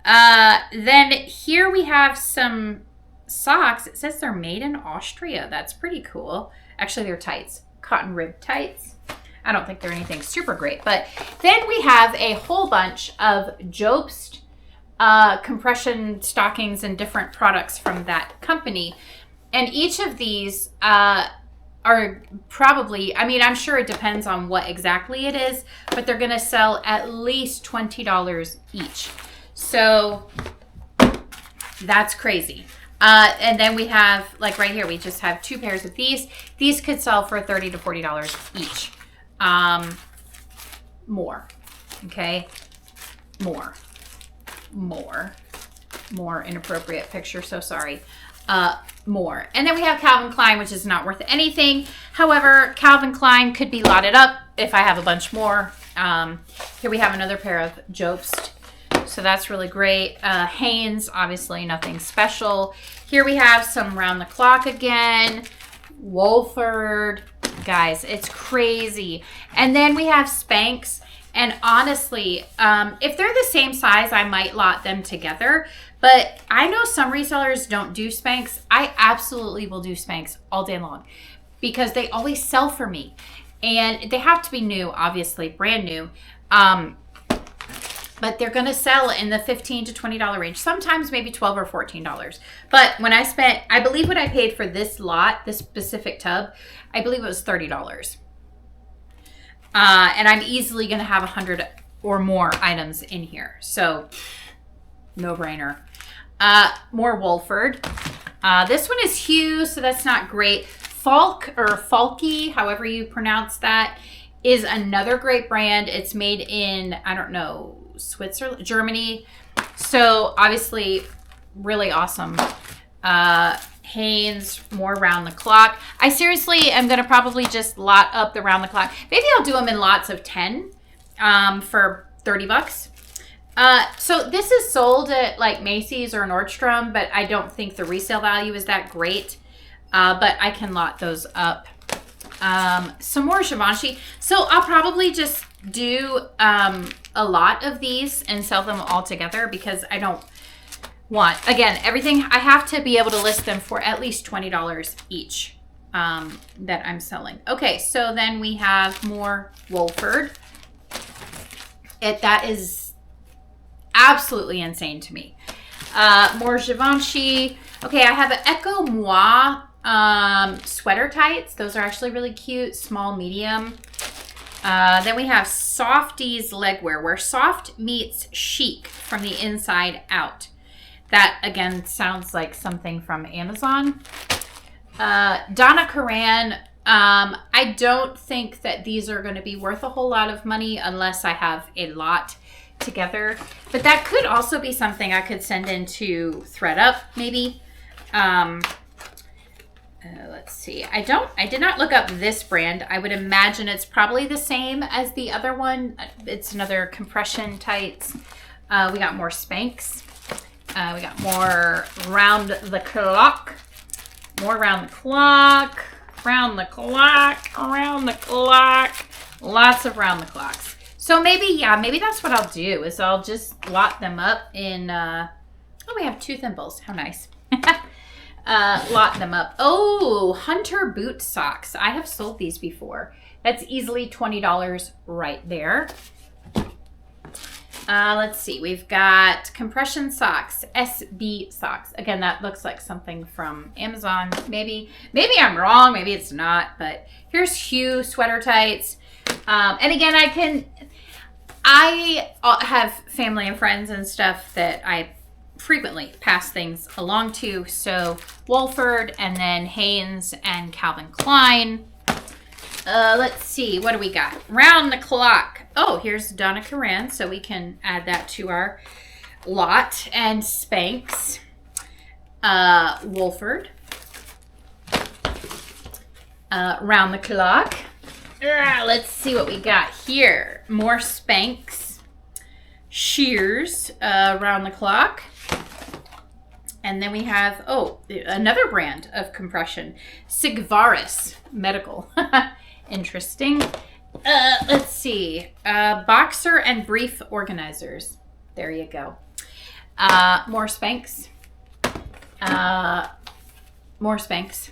Then here we have some socks. It says they're made in Austria. That's pretty cool. Actually, they're tights, cotton rib tights. I don't think they're anything super great. But then we have a whole bunch of Jobst compression stockings and different products from that company. And each of these are probably, I mean, I'm sure it depends on what exactly it is, but they're going to sell at least $20 each. So that's crazy. And then we have, like right here, we just have two pairs of these. These could sell for $30 to $40 each. More. Okay. More. more inappropriate picture, so sorry. More. And then we have Calvin Klein, which is not worth anything. However, Calvin Klein could be lotted up if I have a bunch more. Here we have another pair of Jobst. So that's really great. Hanes, obviously nothing special. Here we have some Round the Clock again. Wolford. Guys, it's crazy. And then we have Spanx. And honestly, if they're the same size, I might lot them together. But I know some resellers don't do Spanx. I absolutely will do Spanx all day long because they always sell for me. And they have to be new, obviously, brand new. But they're going to sell in the $15 to $20 range. Sometimes maybe $12 or $14. But when I believe what I paid for this lot, this specific tub, I believe it was $30. And I'm easily going to have 100 or more items in here. So, no brainer. More Wolford. This one is Hue, so that's not great. Falk or Falky, however you pronounce that, is another great brand. It's made in, I don't know, Switzerland, Germany. So, obviously, really awesome. Hanes, more Round the Clock. I seriously am going to probably just lot up the Round the Clock. Maybe I'll do them in lots of 10 for $30. So this is sold at like Macy's or Nordstrom, but I don't think the resale value is that great. But I can lot those up. Some more Givenchy. So I'll probably just do a lot of these and sell them all together because I don't want, again, everything, I have to be able to list them for at least $20 each that I'm selling. Okay, so then we have more Wolford. That is absolutely insane to me. More Givenchy. Okay, I have an Echo Moi sweater tights. Those are actually really cute, small, medium. Then we have Softies legwear, where soft meets chic from the inside out. That, again, sounds like something from Amazon. Donna Karan. I don't think that these are going to be worth a whole lot of money unless I have a lot together. But that could also be something I could send into ThredUp, maybe. Let's see. I did not look up this brand. I would imagine it's probably the same as the other one. It's another compression tights. We got more Spanx. We got more Round the Clock. More Round the Clock. Round the Clock. Round the Clock. Lots of Round the Clocks. So maybe that's what I'll do is I'll just lot them up in, oh, we have two thimbles. How nice. Lot them up. Oh, Hunter boot socks. I have sold these before. That's easily $20 right there. Let's see. We've got compression socks, SB socks. Again, that looks like something from Amazon. Maybe I'm wrong. Maybe it's not. But here's Hue sweater tights. And again, I have family and friends and stuff that I frequently pass things along to. So Wolford and then Hanes and Calvin Klein. Let's see. What do we got? Round the Clock. Oh, here's Donna Karan. So we can add that to our lot. And Spanx. Wolford. Round the Clock. Let's see what we got here. More Spanx. Shears. Round the Clock. And then we have, another brand of compression. Sigvaris Medical. Interesting. Let's see. Boxer and brief organizers. There you go. More Spanx. More Spanx.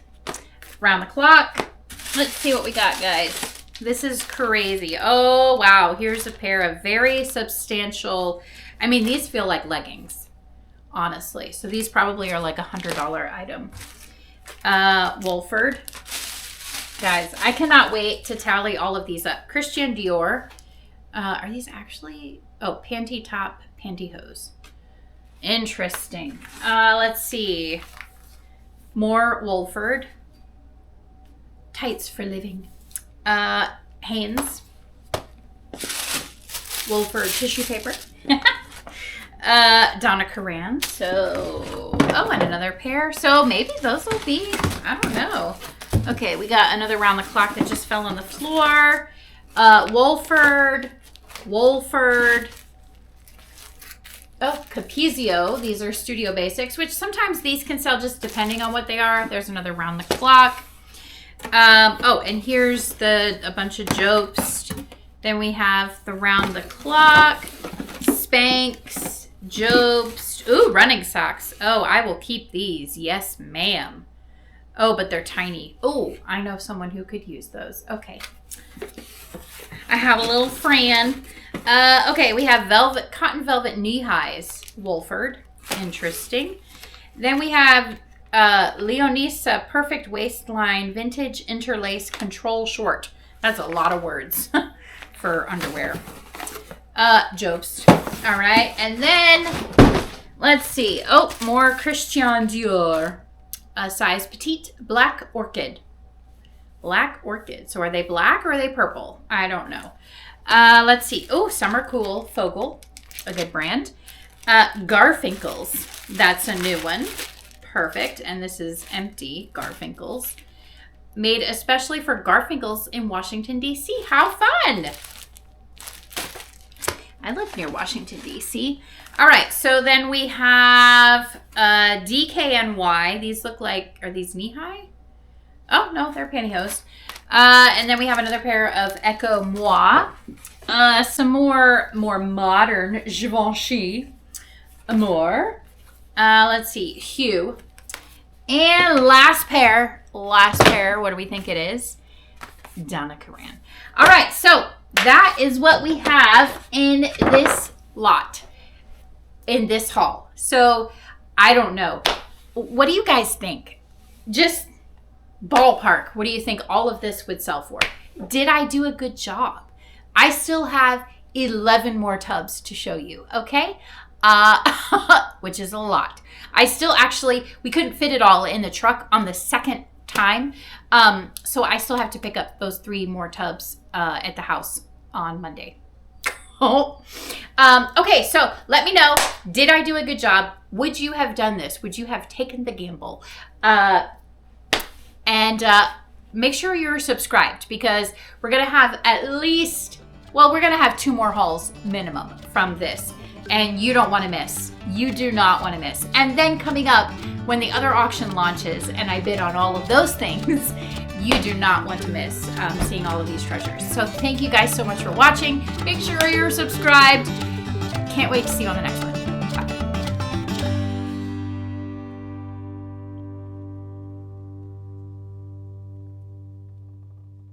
Round the Clock. Let's see what we got, guys. This is crazy. Oh, wow. Here's a pair of very substantial. I mean, these feel like leggings, honestly. So these probably are like $100 item. Wolford. Guys, I cannot wait to tally all of these up. Christian Dior. Are these actually? Oh, panty top, pantyhose. Interesting. Let's see. More Wolford. Tights for living. Hanes. Wolford tissue paper. Donna Karan. So, oh, and another pair. So maybe those will be, I don't know. Okay, we got another round the clock that just fell on the floor. Wolford. Oh, Capizio. These are Studio Basics, which sometimes these can sell just depending on what they are. There's another round the clock. Oh, and here's a bunch of Jobst. Then we have the round the clock, Spanx, Jobst. Ooh, running socks. Oh, I will keep these. Yes, ma'am. Oh, but they're tiny. Oh, I know someone who could use those. Okay. I have a little friend. Okay, we have cotton velvet knee highs, Wolford. Interesting. Then we have Leonisa perfect waistline vintage interlace control short. That's a lot of words for underwear. Jobst. All right, and then let's see. Oh, more Christian Dior. Size petite, black orchid. Black orchid. So are they black or are they purple? I don't know. Let's see. Oh, Summer Cool Fogel, a good brand. Garfinkel's. That's a new one. Perfect. And this is empty Garfinkel's. Made especially for Garfinkel's in Washington, D.C. How fun! I live near Washington, D.C. All right, so then we have DKNY. These look like, are these knee-high? Oh, no, they're pantyhose. And then we have another pair of Echo Moi. Some more modern Givenchy. More. Let's see, Hue. And last pair, what do we think it is? Donna Karan. All right, so that is what we have in this lot, in this haul. So I don't know. What do you guys think? Just ballpark. What do you think all of this would sell for? Did I do a good job? I still have 11 more tubs to show you, okay? Which is a lot. We couldn't fit it all in the truck on the second time. So I still have to pick up those 3 more tubs at the house on Monday. Okay, so let me know. Did I do a good job? Would you have done this? Would you have taken the gamble? And make sure you're subscribed because we're going to have we're going to have 2 more hauls minimum from this. And you don't want to miss. You do not want to miss. And then coming up, when the other auction launches and I bid on all of those things, you do not want to miss seeing all of these treasures. So thank you guys so much for watching. Make sure you're subscribed. Can't wait to see you on the next one.